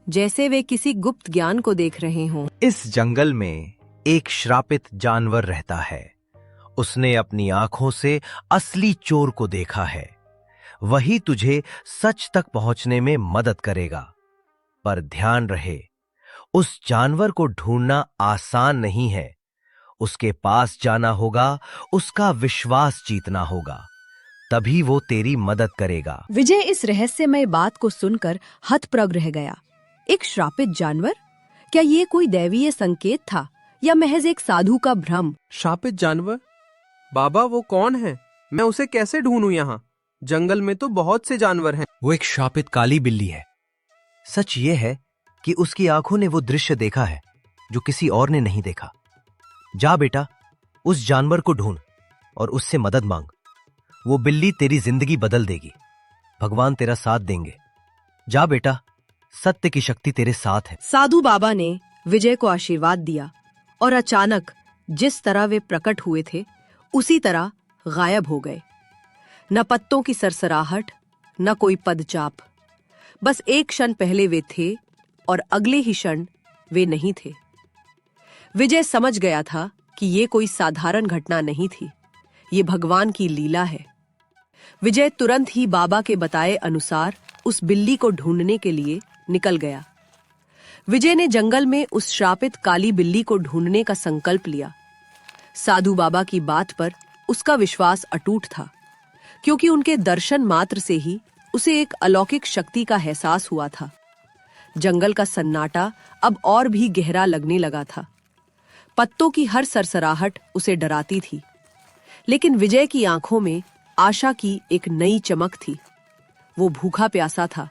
जैसे वे किसी गुप्त ज्ञान को देख रहे हों। इस जंगल में एक श्रापित जानवर रहता है। उसने अपनी आंखों से असली चोर को देखा है। वही तुझे सच तक पहुंचने में मदद करेगा। पर ध्यान रहे, उस जानवर को ढूंढना आसान नहीं है। उसके पास जाना होगा, उसका विश्वास जीतना होगा, तभी वो तेरी मदद करेगा। विजय इस रहस्यमय बात को सुनकर हतप्रभ रह गया। एक श्रापित जानवर? क्या ये कोई दैवीय संकेत था या महज एक साधु का भ्रम? श्रापित जानवर? बाबा वो कौन है? मैं उसे कैसे ढूंढूं यहाँ? जंगल में तो बहुत से जानवर हैं। वो एक श्रापित काली बिल्ली है। सच ये है कि उसकी आंखों ने वो दृश्य देखा है जो किसी और ने नहीं देखा। जा बेटा, उस जानवर को ढूंढ और उससे मदद मांग। वो बिल्ली तेरी जिंदगी बदल देगी। भगवान तेरा साथ देंगे। जा बेटा, सत्य की शक्ति तेरे साथ है। साधु बाबा ने विजय को आशीर्वाद दिया और अचानक जिस तरह वे प्रकट हुए थे उसी तरह गायब हो गए। न पत्तों की सरसराहट, न कोई पदचाप। बस एक क्षण पहले वे थे और अगले ही क्षण वे नहीं थे। विजय समझ गया था कि ये कोई साधारण घटना नहीं थी, ये भगवान की लीला है। विजय तुरंत ही बाबा के बताए अनुसार उस बिल्ली को ढूंढने के लिए निकल गया। विजय ने जंगल में उस श्रापित काली बिल्ली को ढूंढने का संकल्प लिया। साधु बाबा की बात पर उसका विश्वास अटूट था, क्योंकि उनके दर्शन मात्र से ही उसे एक अलौकिक शक्ति का एहसास हुआ था। जंगल का सन्नाटा अब और भी गहरा लगने लगा था। पत्तों की हर सरसराहट उसे डराती थी, लेकिन विजय की आंखों में आशा की एक नई चमक थी। वो भूखा प्यासा था,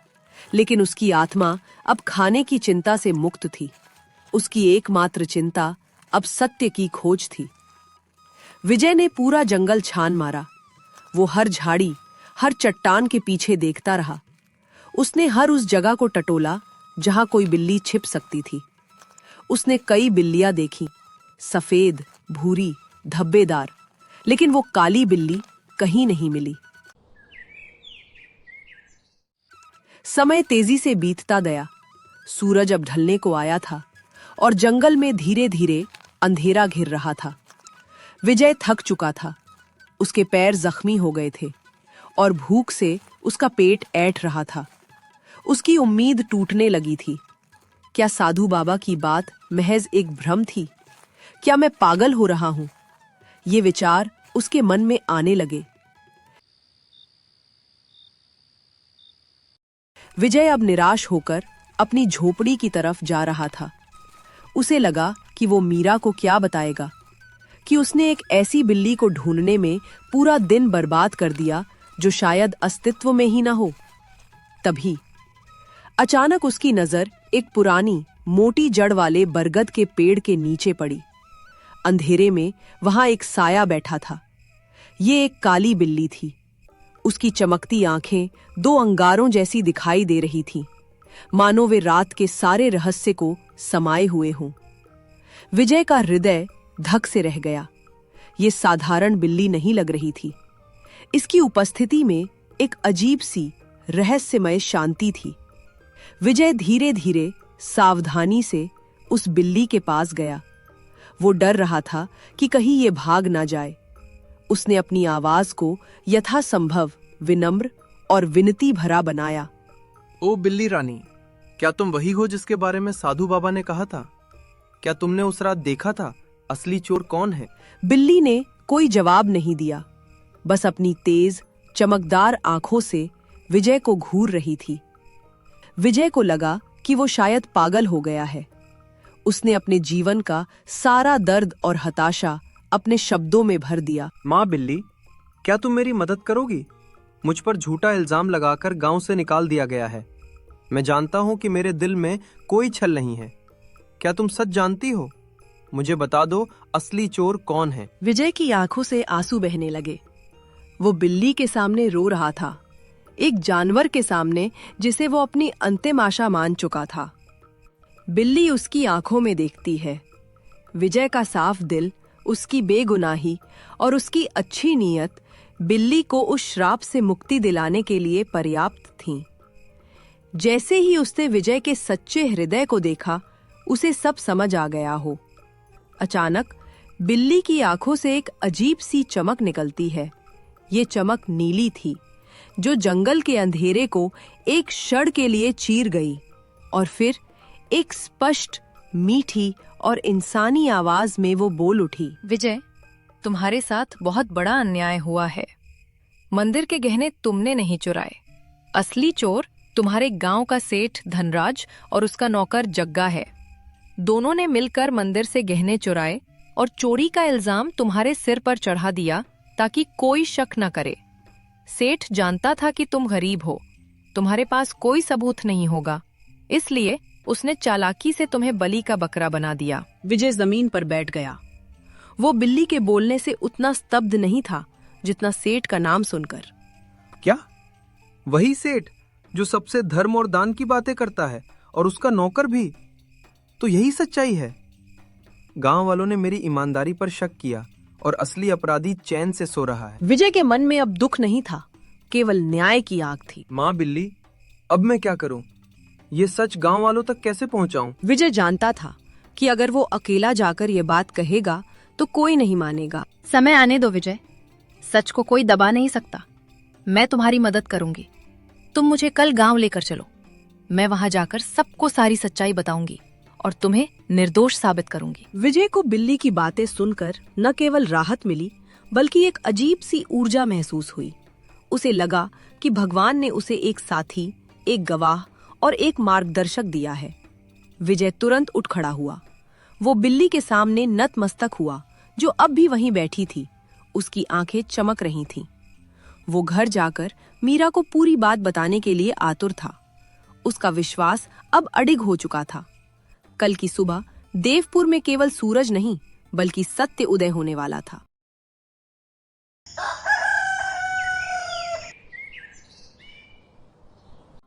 लेकिन उसकी आत्मा अब खाने की चिंता से मुक्त थी। उसकी एकमात्र चिंता अब सत्य की खोज थी। विजय ने पूरा जंगल छान मारा। वो हर झाड़ी, हर चट्टान के पीछे देखता रहा। उसने हर उस जगह को टटोला जहां कोई बिल्ली छिप सकती थी। उसने कई बिल्लियां देखी, सफेद, भूरी, धब्बेदार, लेकिन वो काली बिल्ली कहीं नहीं मिली। समय तेजी से बीतता गया। सूरज अब ढलने को आया था और जंगल में धीरे धीरे अंधेरा घिर रहा था। विजय थक चुका था। उसके पैर जख्मी हो गए थे और भूख से उसका पेट ऐंठ रहा था। उसकी उम्मीद टूटने लगी थी। क्या साधु बाबा की बात महज एक भ्रम थी? क्या मैं पागल हो रहा हूं? ये विचार उसके मन में आने लगे। विजय अब निराश होकर अपनी झोपड़ी की तरफ जा रहा था। उसे लगा कि वो मीरा को क्या बताएगा कि उसने एक ऐसी बिल्ली को ढूंढने में पूरा दिन बर्बाद कर दिया जो शायद अस्तित्व में ही ना हो। तभी अचानक उसकी नजर एक पुरानी मोटी जड़ वाले बरगद के पेड़ के नीचे पड़ी। अंधेरे में वहां एक साया बैठा था। ये एक काली बिल्ली थी। उसकी चमकती आंखें दो अंगारों जैसी दिखाई दे रही थीं, मानो वे रात के सारे रहस्य को समाये हुए हों। विजय का हृदय धक से रह गया। ये साधारण बिल्ली नहीं लग रही थी। इसकी उपस्थिति में एक अजीब सी रहस्यमय शांति थी। विजय धीरे धीरे सावधानी से उस बिल्ली के पास गया। वो डर रहा था कि कहीं ये भाग ना जाए। उसने अपनी आवाज को यथासंभव विनम्र और विनती भरा बनाया। ओ बिल्ली रानी, क्या तुम वही हो जिसके बारे में साधु बाबा ने कहा था? क्या तुमने उस रात देखा था असली चोर कौन है? बिल्ली ने कोई जवाब नहीं दिया, बस अपनी तेज चमकदार आंखों से विजय को घूर रही थी। विजय को लगा कि वो शायद पागल हो गया है। उसने अपने जीवन का सारा दर्द और हताशा अपने शब्दों में भर दिया। माँ बिल्ली, क्या तुम मेरी मदद करोगी? मुझ पर झूठा इल्जाम लगाकर गांव से निकाल दिया गया है। मैं जानता हूं कि मेरे दिल में कोई छल नहीं है। क्या तुम सच जानती हो? मुझे बता दो, असली चोर कौन है? विजय की आंखों से आंसू बहने लगे। वो बिल्ली के सामने रो रहा था, एक जानवर के सामने जिसे वो अपनी अंतिम आशा मान चुका था। बिल्ली उसकी आंखों में देखती है। विजय का साफ दिल, उसकी बेगुनाही और उसकी अच्छी नीयत बिल्ली को उस श्राप से मुक्ति दिलाने के लिए पर्याप्त थीं। जैसे ही उसने विजय के सच्चे हृदय को देखा, उसे सब समझ आ गया हो। अचानक बिल्ली की आंखों से एक अजीब सी चमक निकलती है। ये चमक नीली थी, जो जंगल के अंधेरे को एक क्षण के लिए चीर गई, और फिर एक स्पष्ट, मीठी और इंसानी आवाज में वो बोल उठी, विजय, तुम्हारे साथ बहुत बड़ा अन्याय हुआ है। मंदिर के गहने तुमने नहीं चुराए। असली चोर तुम्हारे गांव का सेठ धनराज और उसका नौकर जग्गा है। दोनों ने मिलकर मंदिर से गहने चुराए और चोरी का इल्जाम तुम्हारे सिर पर चढ़ा दिया ताकि कोई शक न करे। सेठ जानता था कि तुम गरीब हो, तुम्हारे पास कोई सबूत नहीं होगा, इसलिए उसने चालाकी से तुम्हें बलि का बकरा बना दिया। विजय जमीन पर बैठ गया। वो बिल्ली के बोलने से उतना स्तब्ध नहीं था जितना सेठ का नाम सुनकर। क्या? वही सेठ जो सबसे धर्म और दान की बातें करता है, और उसका नौकर भी? तो यही सच्चाई है। गांव वालों ने मेरी ईमानदारी पर शक किया और असली अपराधी चैन से सो रहा है। विजय के मन में अब दुख नहीं था, केवल न्याय की आग थी। माँ बिल्ली, अब मैं क्या करूं? ये सच गांव वालों तक कैसे पहुंचाऊं? विजय जानता था कि अगर वो अकेला जाकर ये बात कहेगा तो कोई नहीं मानेगा। समय आने दो विजय, सच को कोई दबा नहीं सकता। मैं तुम्हारी मदद करूंगी। तुम मुझे कल गांव लेकर चलो। मैं वहां जाकर सबको सारी सच्चाई बताऊंगी और तुम्हें निर्दोष साबित करूंगी। विजय को बिल्ली की बातें सुनकर न केवल राहत मिली, बल्कि एक अजीब सी ऊर्जा महसूस हुई। उसे लगा कि भगवान ने उसे एक साथी, एक गवाह और एक मार्गदर्शक दिया है। विजय तुरंत उठ खड़ा हुआ। वो बिल्ली के सामने नतमस्तक हुआ, जो अब भी वहीं बैठी थी। उसकी आंखें चमक रही थीं। वो घर जाकर मीरा को पूरी बात बताने के लिए आतुर था। उसका विश्वास अब अडिग हो चुका था। कल की सुबह देवपुर में केवल सूरज नहीं, बल्कि सत्य उदय होने वाला था।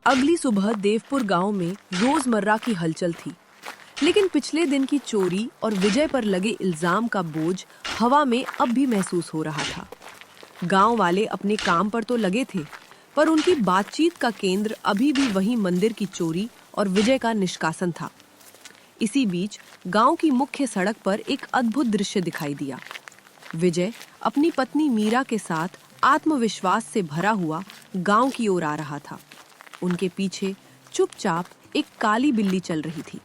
अगली सुबह देवपुर गांव में रोजमर्रा की हलचल थी, लेकिन पिछले दिन की चोरी और विजय पर लगे इल्जाम का बोझ हवा में अब भी महसूस हो रहा था। गांव वाले अपने काम पर तो लगे थे, पर उनकी बातचीत का केंद्र अभी भी वही मंदिर की चोरी और विजय का निष्कासन था। इसी बीच गांव की मुख्य सड़क पर एक अद्भुत दृश्य दिखाई दिया। विजय अपनी पत्नी मीरा के साथ आत्मविश्वास से भरा हुआ गांव की ओर आ रहा था। उनके पीछे चुपचाप एक काली बिल्ली चल रही थी,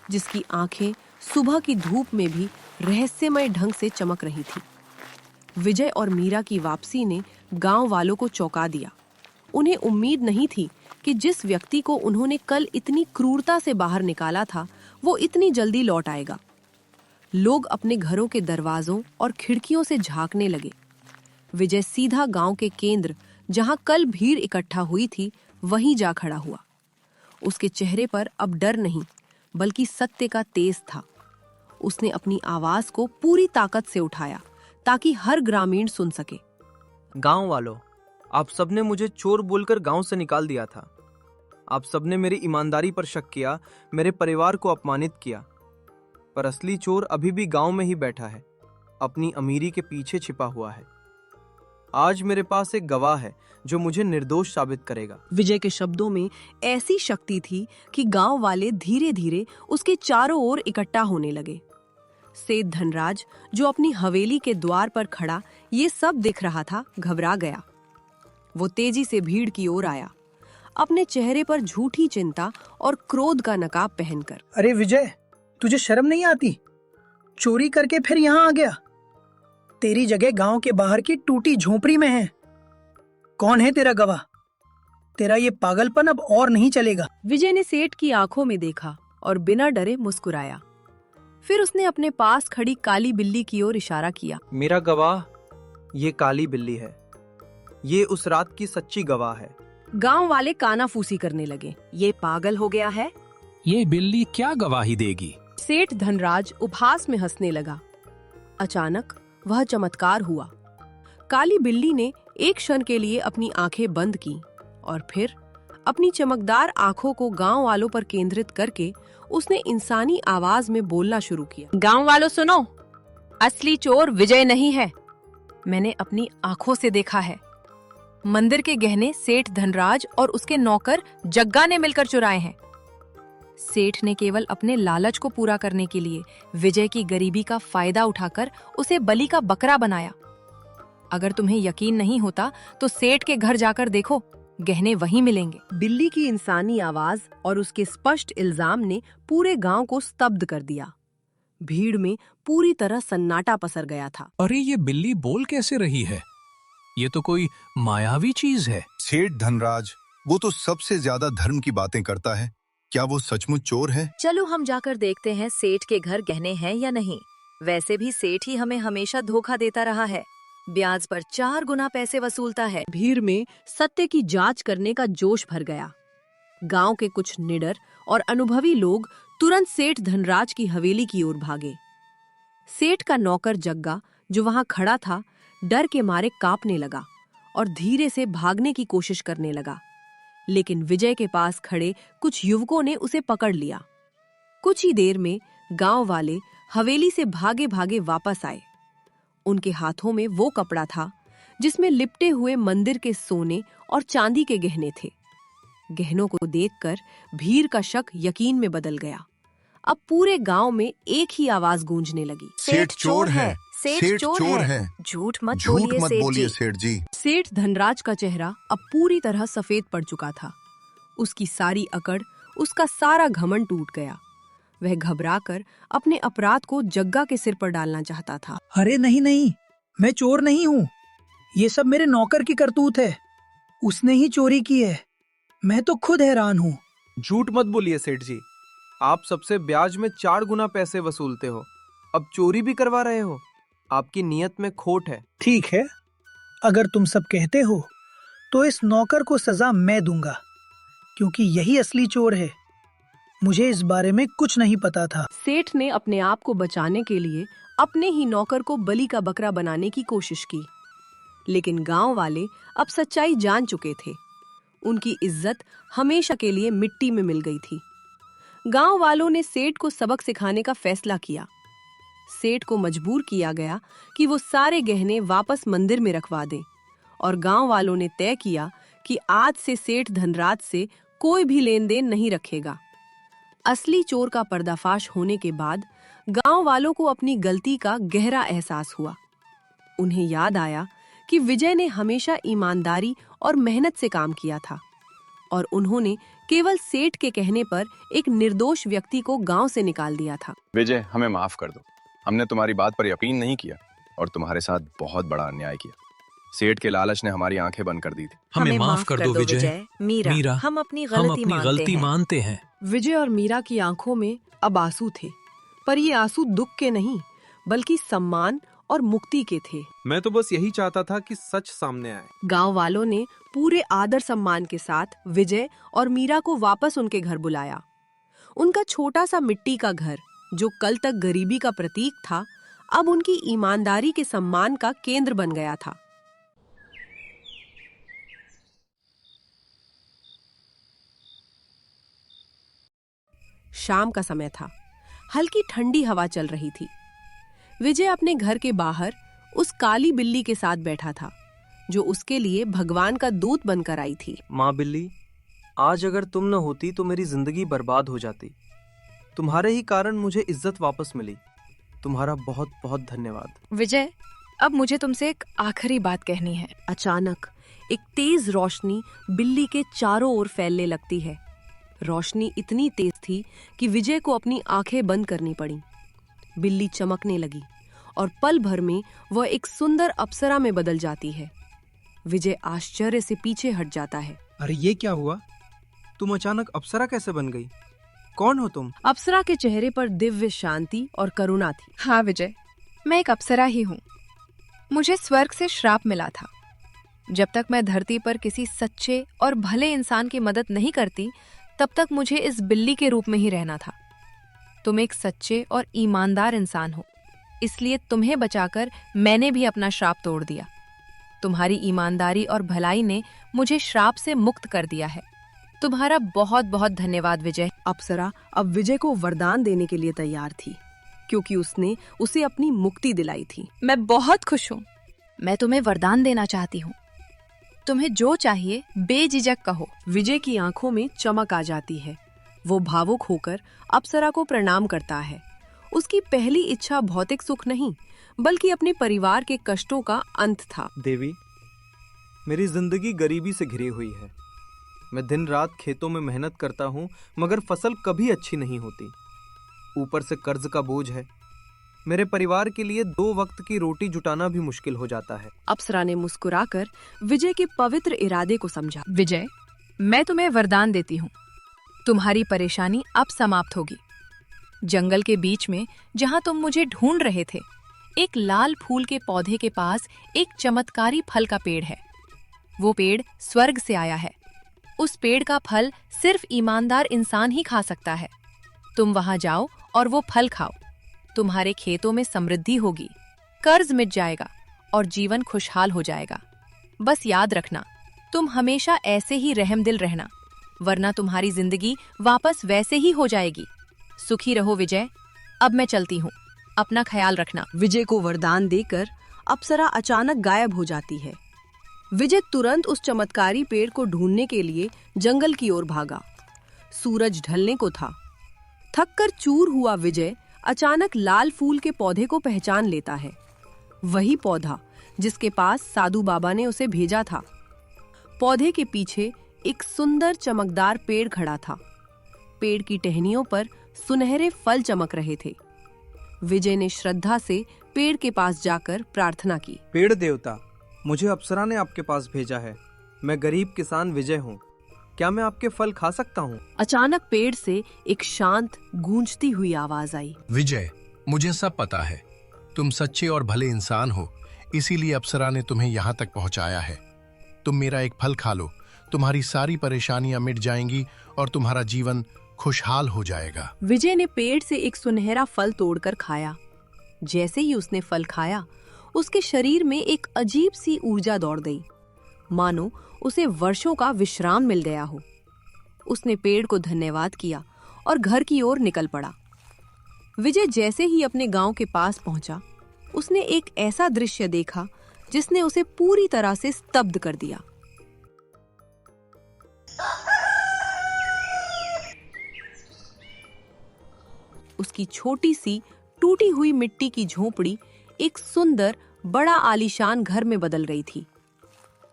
जिसकी आंखें सुबह की धूप में भी रहस्यमय ढंग से चमक रही थी। विजय और मीरा की वापसी ने गांव वालों को चौंका दिया। उन्हें उम्मीद नहीं थी कि जिस व्यक्ति को उन्होंने कल इतनी क्रूरता से बाहर निकाला था, वो इतनी जल्दी लौट आएगा। लोग अपने घरों के दरवाजों और खिड़कियों से झांकने लगे। विजय सीधा गांव के केंद्र, जहां कल भीड़ इकट्ठा हुई थी, वहीं जा खड़ा हुआ। उसके चेहरे पर अब डर नहीं, बल्कि सत्य का तेज था। उसने अपनी आवाज को पूरी ताकत से उठाया ताकि हर ग्रामीण सुन सके। गांव वालों, आप सबने मुझे चोर बोलकर गांव से निकाल दिया था। आप सबने मेरी ईमानदारी पर शक किया, मेरे परिवार को अपमानित किया। पर असली चोर अभी भी गांव में ही बैठा है, अपनी अमीरी के पीछे छिपा हुआ है। आज मेरे पास एक गवाह है जो मुझे निर्दोष साबित करेगा। विजय के शब्दों में ऐसी शक्ति थी कि गांव वाले धीरे धीरे उसके चारों ओर इकट्ठा होने लगे। सेठ धनराज, जो अपनी हवेली के द्वार पर खड़ा ये सब देख रहा था, घबरा गया। वो तेजी से भीड़ की ओर आया, अपने चेहरे पर झूठी चिंता और क्रोध का नकाब पहनकर। अरे विजय, तुझे शर्म नहीं आती? चोरी करके फिर यहाँ आ गया। तेरी जगह गांव के बाहर की टूटी झोपड़ी में है। कौन है तेरा गवाह? तेरा ये पागलपन अब और नहीं चलेगा। विजय ने सेठ की आंखों में देखा और बिना डरे मुस्कुराया। फिर उसने अपने पास खड़ी काली बिल्ली की ओर इशारा किया। मेरा गवाह ये काली बिल्ली है। ये उस रात की सच्ची गवाह है। गांव वाले कानाफूसी करने लगे। ये पागल हो गया है? ये बिल्ली क्या गवाही देगी? सेठ धनराज उपहास में हंसने लगा। अचानक वह चमत्कार हुआ। काली बिल्ली ने एक क्षण के लिए अपनी आंखें बंद की और फिर अपनी चमकदार आंखों को गांव वालों पर केंद्रित करके उसने इंसानी आवाज में बोलना शुरू किया। गांव वालों सुनो, असली चोर विजय नहीं है। मैंने अपनी आंखों से देखा है। मंदिर के गहने सेठ धनराज और उसके नौकर जग्गा ने मिलकर चुराए हैं। सेठ ने केवल अपने लालच को पूरा करने के लिए विजय की गरीबी का फायदा उठाकर उसे बलि का बकरा बनाया। अगर तुम्हें यकीन नहीं होता तो सेठ के घर जाकर देखो, गहने वहीं मिलेंगे। बिल्ली की इंसानी आवाज और उसके स्पष्ट इल्जाम ने पूरे गांव को स्तब्ध कर दिया। भीड़ में पूरी तरह सन्नाटा पसर गया था। अरे ये बिल्ली बोल कैसे रही है? ये तो कोई मायावी चीज है। सेठ धनराज, वो तो सबसे ज्यादा धर्म की बातें करता है। क्या वो सचमुच चोर है? चलो हम जाकर देखते हैं सेठ के घर गहने हैं या नहीं। वैसे भी सेठ ही हमें हमेशा धोखा देता रहा है, ब्याज पर 4 गुना पैसे वसूलता है। भीड़ में सत्य की जांच करने का जोश भर गया। गांव के कुछ निडर और अनुभवी लोग तुरंत सेठ धनराज की हवेली की ओर भागे। सेठ का नौकर जग्गा, जो वहां खड़ा था, डर के मारे कांपने लगा और धीरे से भागने की कोशिश करने लगा। लेकिन विजय के पास खड़े कुछ युवकों ने उसे पकड़ लिया। कुछ ही देर में गांव वाले हवेली से भागे भागे वापस आए। उनके हाथों में वो कपड़ा था जिसमें लिपटे हुए मंदिर के सोने और चांदी के गहने थे। गहनों को देखकर भीड़ का शक यकीन में बदल गया। अब पूरे गांव में एक ही आवाज गूंजने लगी, सेठ चोर है, सेठ चोर है। झूठ मत झूठ मत बोलिए बोलिए सेठ सेठ जी। सेठ धनराज का चेहरा अब पूरी तरह सफेद पड़ चुका था। उसकी सारी अकड़, उसका सारा घमंड टूट गया। वह घबराकर अपने अपराध को जग्गा के सिर पर डालना चाहता था। अरे नहीं नहीं, मैं चोर नहीं हूँ। ये सब मेरे नौकर की करतूत है। उसने ही चोरी की है। मैं तो खुद हैरान हूँ। झूठ मत बोलिए सेठ जी। आप सबसे ब्याज में 4 गुना पैसे वसूलते हो, अब चोरी भी करवा रहे हो। आपकी नीयत में खोट है। ठीक है, अगर तुम सब कहते हो तो इस नौकर को सजा मैं दूंगा, क्योंकि यही असली चोर है। मुझे इस बारे में कुछ नहीं पता था। सेठ ने अपने आप को बचाने के लिए अपने ही नौकर को बलि का बकरा बनाने की कोशिश की, लेकिन गांव वाले अब सच्चाई जान चुके थे। उनकी इज्जत हमेशा के लिए मिट्टी में मिल गई थी। गांव वालों ने सेठ को सबक सिखाने का फैसला किया। सेठ को मजबूर किया गया कि वो सारे गहने वापस मंदिर में रखवा दें, और गांव वालों ने तय किया कि आज से सेठ धनराज से कोई भी लेन देन नहीं रखेगा। असली चोर का पर्दाफाश होने के बाद गांव वालों को अपनी गलती का गहरा एहसास हुआ। उन्हें याद आया कि विजय ने हमेशा ईमानदारी और मेहनत से काम किया था, और उन्होंने केवल सेठ के कहने पर एक निर्दोष व्यक्ति को गांव से निकाल दिया था। विजय, हमें माफ कर दो। हमने तुम्हारी बात पर यकीन नहीं किया और तुम्हारे साथ बहुत बड़ा अन्याय किया। सेठ के लालच ने हमारी आंखें बंद कर दी थी। हमें माफ कर दो विजय। मीरा, हम अपनी गलती मानते हैं। विजय और मीरा की आंखों में अब आंसू थे, पर ये आंसू दुख के नहीं बल्कि सम्मान और मुक्ति के थे। मैं तो बस यही चाहता था कि सच सामने आए। गांव वालों ने पूरे आदर सम्मान के साथ विजय और मीरा को वापस उनके घर बुलाया। उनका छोटा सा मिट्टी का घर, जो कल तक गरीबी का प्रतीक था, अब उनकी ईमानदारी के सम्मान का केंद्र बन गया था। शाम का समय था। हल्की ठंडी हवा चल रही थी। विजय अपने घर के बाहर उस काली बिल्ली के साथ बैठा था, जो उसके लिए भगवान का दूत बनकर आई थी। माँ बिल्ली, आज अगर तुम न होती तो मेरी जिंदगी बर्बाद हो जाती। तुम्हारे ही कारण मुझे इज्जत वापस मिली। तुम्हारा बहुत बहुत धन्यवाद। विजय, अब मुझे तुमसे एक आखिरी बात कहनी है। अचानक एक तेज रोशनी बिल्ली के चारों ओर फैलने लगती है। रोशनी इतनी तेज थी कि विजय को अपनी आंखें बंद करनी पड़ी। बिल्ली चमकने लगी और पल भर में वह एक सुंदर अप्सरा में बदल जाती है। विजय आश्चर्य से पीछे हट जाता है। अरे ये क्या हुआ? तुम अचानक अप्सरा कैसे बन गई? कौन हो तुम? अप्सरा के चेहरे पर दिव्य शांति और करुणा थी। हाँ विजय, मैं एक अप्सरा ही हूँ। मुझे स्वर्ग से श्राप मिला था। जब तक मैं धरती पर किसी सच्चे और भले इंसान की मदद नहीं करती, तब तक मुझे इस बिल्ली के रूप में ही रहना था। तुम एक सच्चे और ईमानदार इंसान हो, इसलिए तुम्हें बचाकर मैंने भी अपना श्राप तोड़ दिया। तुम्हारी ईमानदारी और भलाई ने मुझे श्राप से मुक्त कर दिया है। तुम्हारा बहुत बहुत धन्यवाद विजय। अप्सरा अब विजय को वरदान देने के लिए तैयार थी, क्योंकि उसने उसे अपनी मुक्ति दिलाई थी। मैं बहुत खुश हूँ। मैं तुम्हें वरदान देना चाहती हूँ। तुम्हें जो चाहिए बेझिझक कहो। विजय की आंखों में चमक आ जाती है। वो भावुक होकर अप्सरा को प्रणाम करता है। उसकी पहली इच्छा भौतिक सुख नहीं, बल्कि अपने परिवार के कष्टों का अंत था। देवी, मेरी जिंदगी गरीबी से घिरी हुई है। मैं दिन रात खेतों में मेहनत करता हूँ, मगर फसल कभी अच्छी नहीं होती। ऊपर से कर्ज का बोझ है। मेरे परिवार के लिए 2 वक्त की रोटी जुटाना भी मुश्किल हो जाता है। अप्सरा ने मुस्कुराकर विजय के पवित्र इरादे को समझा। विजय, मैं तुम्हें वरदान देती हूँ। तुम्हारी परेशानी अब समाप्त होगी। जंगल के बीच में जहाँ तुम मुझे ढूंढ रहे थे, एक लाल फूल के पौधे के पास एक चमत्कारी फल का पेड़ है। वो पेड़ स्वर्ग से आया है। उस पेड़ का फल सिर्फ ईमानदार इंसान ही खा सकता है। तुम वहां जाओ और वो फल खाओ। तुम्हारे खेतों में समृद्धि होगी, कर्ज मिट जाएगा और जीवन खुशहाल हो जाएगा। बस याद रखना, तुम हमेशा ऐसे ही रहमदिल रहना, वरना तुम्हारी जिंदगी वापस वैसे ही हो जाएगी। सुखी रहो विजय। अब मैं चलती हूँ, अपना ख्याल रखना। विजय को वरदान देकर अप्सरा अचानक गायब हो जाती है। विजय तुरंत उस चमत्कारी पेड़ को ढूंढने के लिए जंगल की ओर भागा। सूरज ढलने को था। थककर चूर हुआ विजय अचानक लाल फूल के पौधे को पहचान लेता है। वही पौधा जिसके पास साधु बाबा ने उसे भेजा था। पौधे के पीछे एक सुंदर चमकदार पेड़ खड़ा था। पेड़ की टहनियों पर सुनहरे फल चमक रहे थे। विजय ने श्रद्धा से पेड़ के पास जाकर प्रार्थना की। पेड़ देवता, मुझे अप्सरा ने आपके पास भेजा है। मैं गरीब किसान विजय हूँ। क्या मैं आपके फल खा सकता हूँ? अचानक पेड़ से एक शांत गूंजती हुई आवाज आई। विजय, मुझे सब पता है। तुम सच्चे और भले इंसान हो, इसीलिए अप्सरा ने तुम्हें यहाँ तक पहुँचाया है। तुम मेरा एक फल खा लो, तुम्हारी सारी परेशानियां मिट जाएंगी और तुम्हारा जीवन खुशहाल हो जाएगा। विजय ने पेड़ से एक सुनहरा फल तोड़कर खाया। जैसे ही उसने फल खाया, उसके शरीर में एक अजीब सी ऊर्जा दौड़ गई, मानो उसे वर्षों का विश्राम मिल गया हो। उसने पेड़ को धन्यवाद किया और घर की ओर निकल पड़ा। विजय जैसे ही अपने गांव के पास पहुंचा, उसने एक ऐसा दृश्य देखा जिसने उसे पूरी तरह से स्तब्ध कर दिया। उसकी छोटी सी टूटी हुई मिट्टी की झोपड़ी एक सुंदर बड़ा आलीशान घर में बदल गई थी।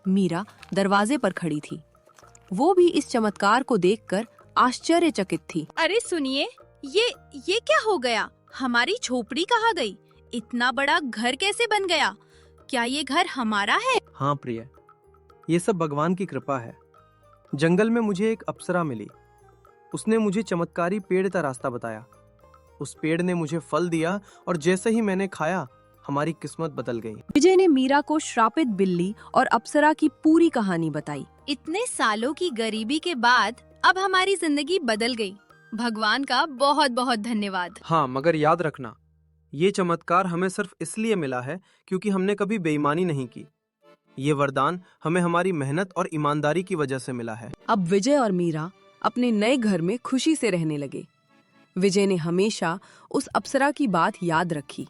मीरा दरवाजे पर खड़ी थी। वो भी इस चमत्कार को देखकर आश्चर्यचकित थी। अरे सुनिए, ये क्या हो गया? हमारी झोपड़ी कहाँ गई? इतना बड़ा घर कैसे बन गया? क्या ये घर हमारा है? हाँ प्रिय, ये सब भगवान की कृपा है। जंगल में मुझे एक अप्सरा मिली। उसने मुझे चमत्कारी पेड़ का रास्ता बताया। उस पेड़ ने मुझे फल दिया और जैसे ही मैंने खाया, हमारी किस्मत बदल गई। विजय ने मीरा को श्रापित बिल्ली और अप्सरा की पूरी कहानी बताई। इतने सालों की गरीबी के बाद अब हमारी जिंदगी बदल गई। भगवान का बहुत बहुत धन्यवाद। हाँ, मगर याद रखना, ये चमत्कार हमें सिर्फ इसलिए मिला है क्योंकि हमने कभी बेईमानी नहीं की। ये वरदान हमें हमारी मेहनत और ईमानदारी की वजह से मिला है। अब विजय और मीरा अपने नए घर में खुशी से रहने लगे। विजय ने हमेशा उस अप्सरा की बात याद रखी।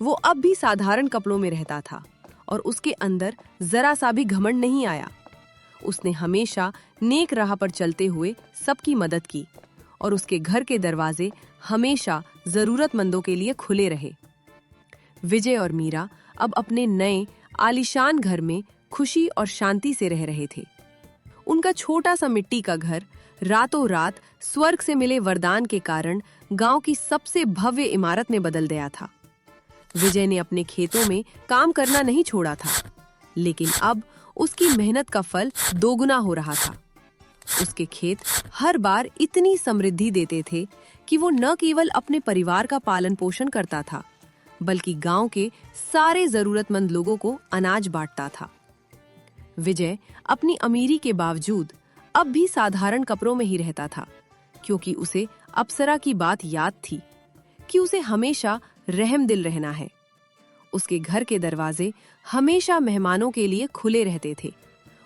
वो अब भी साधारण कपड़ों में रहता था और उसके अंदर जरा सा भी घमंड नहीं आया। उसने हमेशा नेक राह पर चलते हुए सबकी मदद की और उसके घर के दरवाजे हमेशा जरूरतमंदों के लिए खुले रहे। विजय और मीरा अब अपने नए आलीशान घर में खुशी और शांति से रह रहे थे। उनका छोटा सा मिट्टी का घर रातों रात स्वर्ग से मिले वरदान के कारण गांव की सबसे भव्य इमारत में बदल गया था। विजय ने अपने खेतों में काम करना नहीं छोड़ा था, लेकिन अब उसकी मेहनत का फल दोगुना हो रहा था। उसके खेत हर बार इतनी समृद्धि देते थे कि वो न केवल अपने परिवार का पालन पोषण करता था, बल्कि गांव के सारे जरूरतमंद लोगों को अनाज बांटता था। विजय अपनी अमीरी के बावजूद अब भी साधारण कपड़ों में ही रहता था, क्योंकि उसे अप्सरा की बात याद थी कि उसे हमेशा रहमदिल रहना है। उसके घर के दरवाजे हमेशा मेहमानों के लिए खुले रहते थे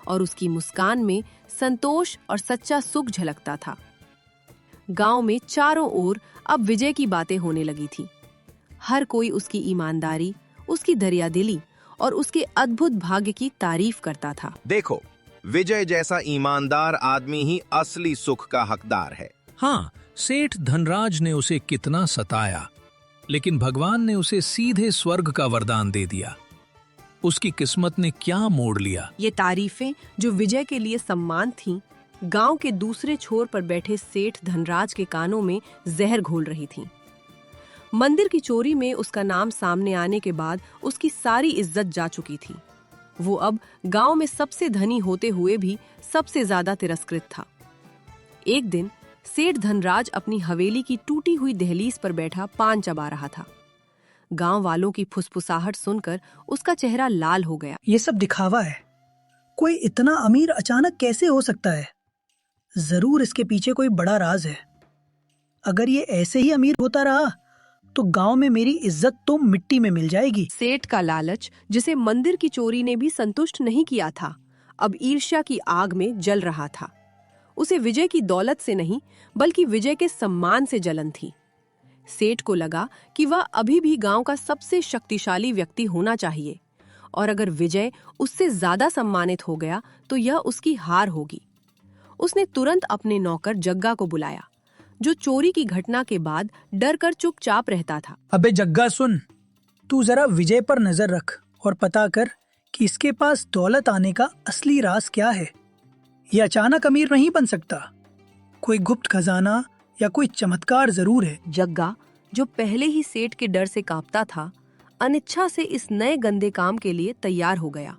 और उसकी मुस्कान में संतोष और सच्चा सुख झलकता था। गांव में चारों ओर अब विजय की बातें होने लगी थी। हर कोई उसकी ईमानदारी, उसकी दरियादिली और उसके अद्भुत भाग्य की तारीफ करता था। देखो, विजय जैसा ईमानदार आदमी ही असली सुख का हकदार है। हाँ, सेठ धनराज ने उसे कितना सताया, लेकिन भगवान ने उसे सीधे स्वर्ग का वरदान दे दिया। उसकी किस्मत ने क्या मोड़ लिया। ये तारीफें जो विजय के लिए सम्मान थीं, गांव के दूसरे छोर पर बैठे सेठ धनराज के कानों में जहर घोल रही थीं। मंदिर की चोरी में उसका नाम सामने आने के बाद उसकी सारी इज्जत जा चुकी थी। वो अब गांव में सबसे धनी होते हुए भी सबसे ज्यादा तिरस्कृत था। एक दिन सेठ धनराज अपनी हवेली की टूटी हुई दहलीज पर बैठा पान चबा रहा था। गांव वालों की फुसफुसाहट सुनकर उसका चेहरा लाल हो गया। ये सब दिखावा है। कोई इतना अमीर अचानक कैसे हो सकता है? जरूर इसके पीछे कोई बड़ा राज है। अगर ये ऐसे ही अमीर होता रहा तो गांव में मेरी इज्जत तो मिट्टी में मिल जाएगी। सेठ का लालच, जिसे मंदिर की चोरी ने भी संतुष्ट नहीं किया था, अब ईर्ष्या की आग में जल रहा था। उसे विजय की दौलत से नहीं, बल्कि विजय के सम्मान से जलन थी। सेठ को लगा कि वह अभी भी गांव का सबसे शक्तिशाली व्यक्ति होना चाहिए, और अगर विजय उससे ज्यादा सम्मानित हो गया तो यह उसकी हार होगी। उसने तुरंत अपने नौकर जग्गा को बुलाया, जो चोरी की घटना के बाद डर कर चुपचाप रहता था। अबे जग्गा सुन, तू जरा विजय पर नजर रख और पता कर कि इसके पास दौलत आने का असली राज क्या है। ये अचानक अमीर नहीं बन सकता। कोई गुप्त खजाना या कोई चमत्कार जरूर है। जग्गा, जो पहले ही सेठ के डर से कांपता था, अनिच्छा से इस नए गंदे काम के लिए तैयार हो गया।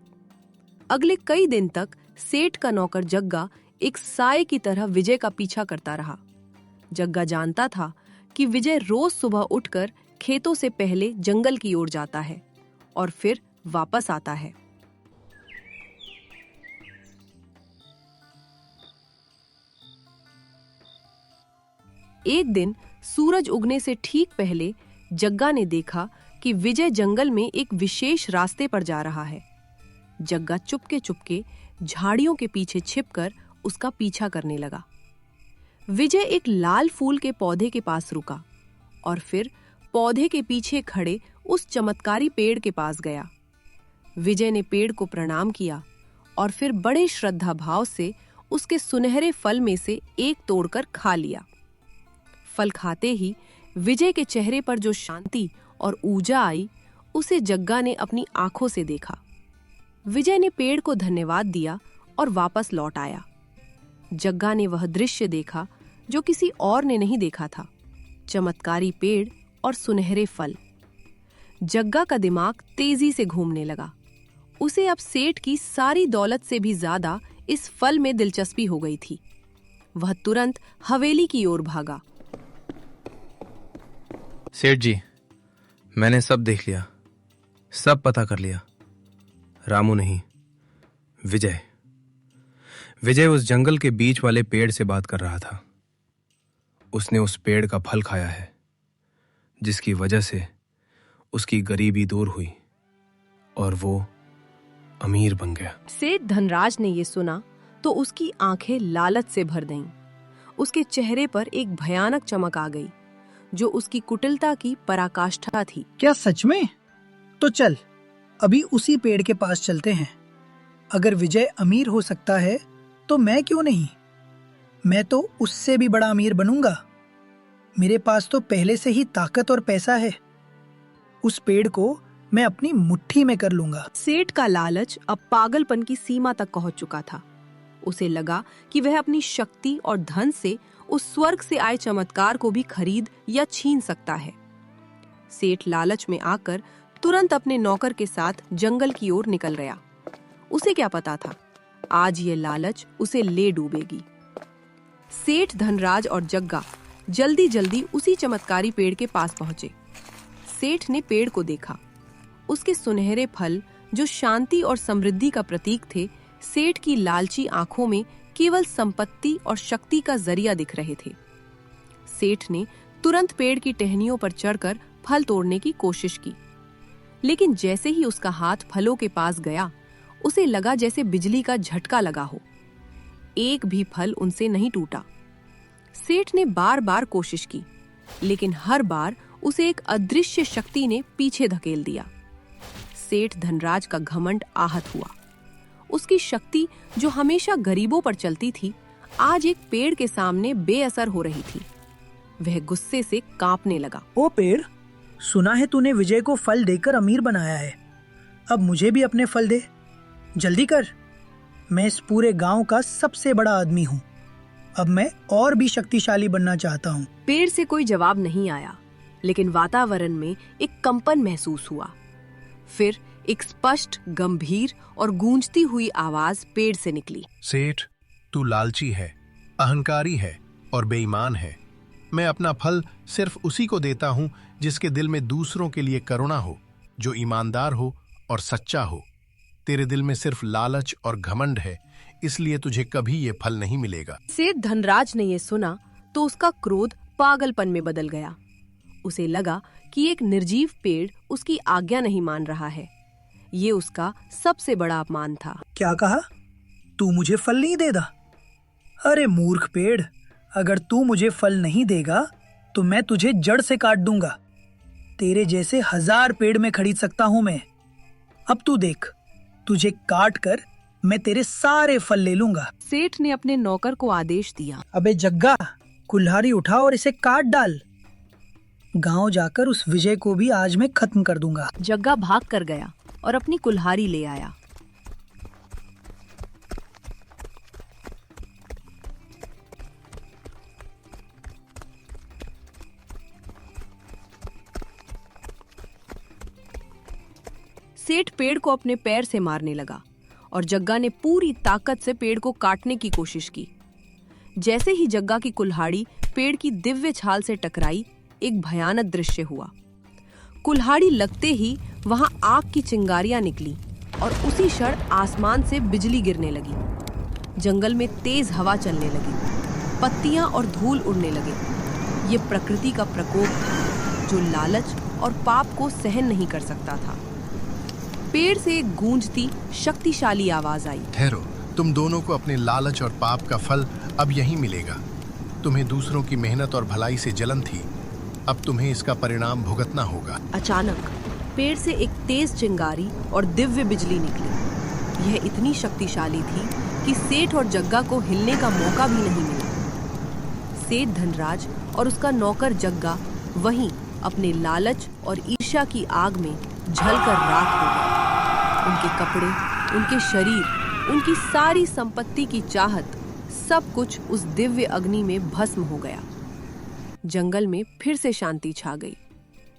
अगले कई दिन तक सेठ का नौकर जग्गा एक साए की तरह विजय का पीछा करता रहा। जग्गा जानता था कि विजय रोज सुबह उठकर खेतों से पहले जंगल की ओर जाता है और फिर वापस आता है। एक दिन सूरज उगने से ठीक पहले जग्गा ने देखा कि विजय जंगल में एक विशेष रास्ते पर जा रहा है। जग्गा चुपके चुपके झाड़ियों के पीछे छिपकर उसका पीछा करने लगा। विजय एक लाल फूल के पौधे के पास रुका और फिर पौधे के पीछे खड़े उस चमत्कारी पेड़ के पास गया। विजय ने पेड़ को प्रणाम किया और फिर बड़े श्रद्धा भाव से उसके सुनहरे फल में से एक तोड़कर खा लिया। फल खाते ही विजय के चेहरे पर जो शांति और ऊर्जा आई, उसे जग्गा ने अपनी आंखों से देखा। विजय ने पेड़ को धन्यवाद दिया और वापस लौट आया। जग्गा ने वह दृश्य देखा जो किसी और ने नहीं देखा था, चमत्कारी पेड़ और सुनहरे फल। जग्गा का दिमाग तेजी से घूमने लगा। उसे अब सेठ की सारी दौलत से भी ज्यादा इस फल में दिलचस्पी हो गई थी। वह तुरंत हवेली की ओर भागा। सेठ जी, मैंने सब देख लिया, सब पता कर लिया। रामू नहीं, विजय उस जंगल के बीच वाले पेड़ से बात कर रहा था। उसने उस पेड़ का फल खाया है, जिसकी वजह से उसकी गरीबी दूर हुई और वो अमीर बन गया। सेठ धनराज ने ये सुना तो उसकी आंखें लालच से भर गईं। उसके चेहरे पर एक भयानक चमक आ गई, जो उसकी कुटिलता की पराकाष्ठा थी। क्या सच में? तो चल, अभी उसी पेड़ के पास चलते हैं। अगर विजय अमीर हो सकता है तो मैं क्यों नहीं? मैं तो उससे भी बड़ा अमीर बनूंगा। मेरे पास तो पहले से ही ताकत और पैसा है। उस पेड़ को मैं अपनी मुट्ठी में कर लूंगा। सेठ का लालच अब पागलपन की सीमा तक पहुंच चुका था। उसे लगा कि वह अपनी शक्ति और धन से उस स्वर्ग से आए चमत्कार को भी खरीद या छीन सकता है। सेठ लालच में आकर तुरंत अपने नौकर के साथ जंगल की ओर निकल गया। उसे क्या पता था, आज ये लालच उसे ले डूबेगी। सेठ धनराज और जग्गा जल्दी जल्दी उसी चमत्कारी पेड़ के पास पहुंचे। सेठ ने पेड़ को देखा। उसके सुनहरे फल, जो शांति और समृद्धि का प्रतीक थे, सेठ की लालची आंखों में केवल संपत्ति और शक्ति का जरिया दिख रहे थे। सेठ ने तुरंत पेड़ की टहनियों पर चढ़कर फल तोड़ने की कोशिश की, लेकिन जैसे ही उसका हाथ फलों के पास गया, उसे लगा जैसे बिजली का झटका लगा हो। एक भी फल उनसे नहीं टूटा। सेठ ने बार बार कोशिश की, लेकिन हर बार उसे एक अदृश्य शक्ति ने पीछे धकेल दिया। सेठ धनराज का घमंड आहत हुआ। उसकी शक्ति जो हमेशा गरीबों पर चलती थी, आज एक पेड़ के सामने बेअसर हो रही थी। वह गुस्से से कांपने लगा। ओ पेड़, सुना है तूने विजय को फल देकर अमीर बनाया है। अब मुझे भी अपने फल दे, जल्दी कर। मैं इस पूरे गांव का सबसे बड़ा आदमी हूँ। अब मैं और भी शक्तिशाली बनना चाहता हूँ। पेड़ से कोई जवाब नहीं आया, लेकिन वातावरण में एक कंपन महसूस हुआ। फिर एक स्पष्ट, गंभीर और गूंजती हुई आवाज पेड़ से निकली। सेठ, तू लालची है, अहंकारी है और बेईमान है। मैं अपना फल सिर्फ उसी को देता हूँ जिसके दिल में दूसरों के लिए करुणा हो, जो ईमानदार हो और सच्चा हो। तेरे दिल में सिर्फ लालच और घमंड है, इसलिए तुझे कभी ये फल नहीं मिलेगा। सेठ धनराज ने यह सुना तो उसका क्रोध पागलपन में बदल गया। उसे लगा कि एक निर्जीव पेड़ उसकी आज्ञा नहीं मान रहा है। ये उसका सबसे बड़ा अपमान था। क्या कहा? तू मुझे फल नहीं देगा? अरे मूर्ख पेड़, अगर तू मुझे फल नहीं देगा तो मैं तुझे जड़ से काट दूंगा। तेरे जैसे 1000 पेड़ में खरीद सकता हूं मैं। अब तू देख, तुझे काट कर मैं तेरे सारे फल ले लूंगा। सेठ ने अपने नौकर को आदेश दिया। अबे जग्गा, कुल्हाड़ी उठा और इसे काट डाल। गांव जाकर उस विजय को भी आज मैं खत्म कर दूंगा। जग्गा भाग कर गया और अपनी कुल्हाड़ी ले आया। सेठ पेड़ को अपने पैर से मारने लगा और जग्गा ने पूरी ताकत से पेड़ को काटने की कोशिश की। जैसे ही जग्गा की कुल्हाड़ी पेड़ की दिव्य छाल से टकराई, एक भयानक दृश्य हुआ। कुल्हाड़ी लगते ही वहां आग की चिंगारियां निकली और उसी क्षण आसमान से बिजली गिरने लगी। जंगल में तेज हवा चलने लगी, पत्तियां और धूल उड़ने लगे। ये प्रकृति का प्रकोप था जो लालच और पाप को सहन नहीं कर सकता था। पेड़ से एक गूंजती शक्तिशाली आवाज आई। ठहरो, तुम दोनों को अपने लालच और पाप का फल अब यहीं मिलेगा। तुम्हें दूसरों की मेहनत और भलाई से जलन थी, अब तुम्हें इसका परिणाम भुगतना होगा। अचानक पेड़ से एक तेज चिंगारी और दिव्य बिजली निकली। यह इतनी शक्तिशाली थी कि सेठ और जग्गा को हिलने का मौका भी नहीं मिला। सेठ धनराज और उसका नौकर जग्गा वहीं अपने लालच और ईर्ष्या की आग में जलकर राख हो गए। उनके कपड़े, उनके शरीर, उनकी सारी संपत्ति की चाहत, सब कुछ उस दिव्य अग्नि में भस्म हो गया। जंगल में फिर से शांति छा गई,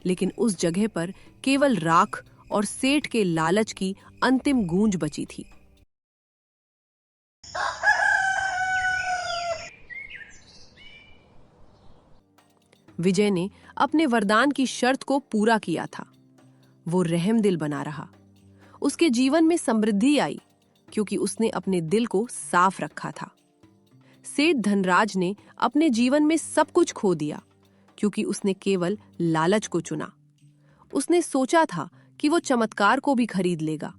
लेकिन उस जगह पर केवल राख और सेठ के लालच की अंतिम गूंज बची थी। विजय ने अपने वरदान की शर्त को पूरा किया था। वो रहमदिल बना रहा। उसके जीवन में समृद्धि आई क्योंकि उसने अपने दिल को साफ रखा था। सेठ धनराज ने अपने जीवन में सब कुछ खो दिया क्योंकि उसने केवल लालच को चुना। उसने सोचा था कि वो चमत्कार को भी खरीद लेगा,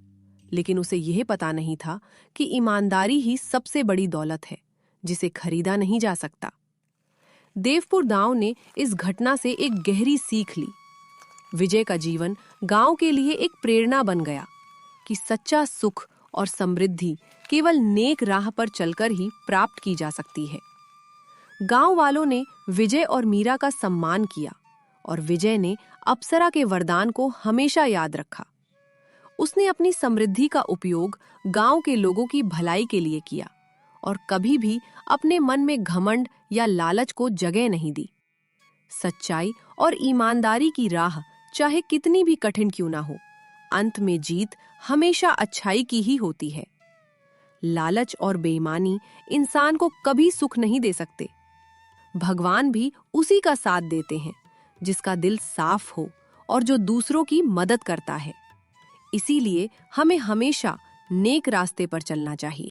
लेकिन उसे यह पता नहीं था कि ईमानदारी ही सबसे बड़ी दौलत है जिसे खरीदा नहीं जा सकता। देवपुर गांव ने इस घटना से एक गहरी सीख ली। विजय का जीवन गांव के लिए एक प्रेरणा बन गया कि सच्चा सुख और समृद्धि केवल नेक राह पर चलकर ही प्राप्त की जा सकती है। गांव वालों ने विजय और मीरा का सम्मान किया और विजय ने अप्सरा के वरदान को हमेशा याद रखा। उसने अपनी समृद्धि का उपयोग गांव के लोगों की भलाई के लिए किया और कभी भी अपने मन में घमंड या लालच को जगह नहीं दी। सच्चाई और ईमानदारी की राह चाहे कितनी भी कठिन क्यों ना हो, अंत में जीत हमेशा अच्छाई की ही होती है। लालच और बेईमानी इंसान को कभी सुख नहीं दे सकते। भगवान भी उसी का साथ देते हैं जिसका दिल साफ हो और जो दूसरों की मदद करता है। इसीलिए हमें हमेशा नेक रास्ते पर चलना चाहिए।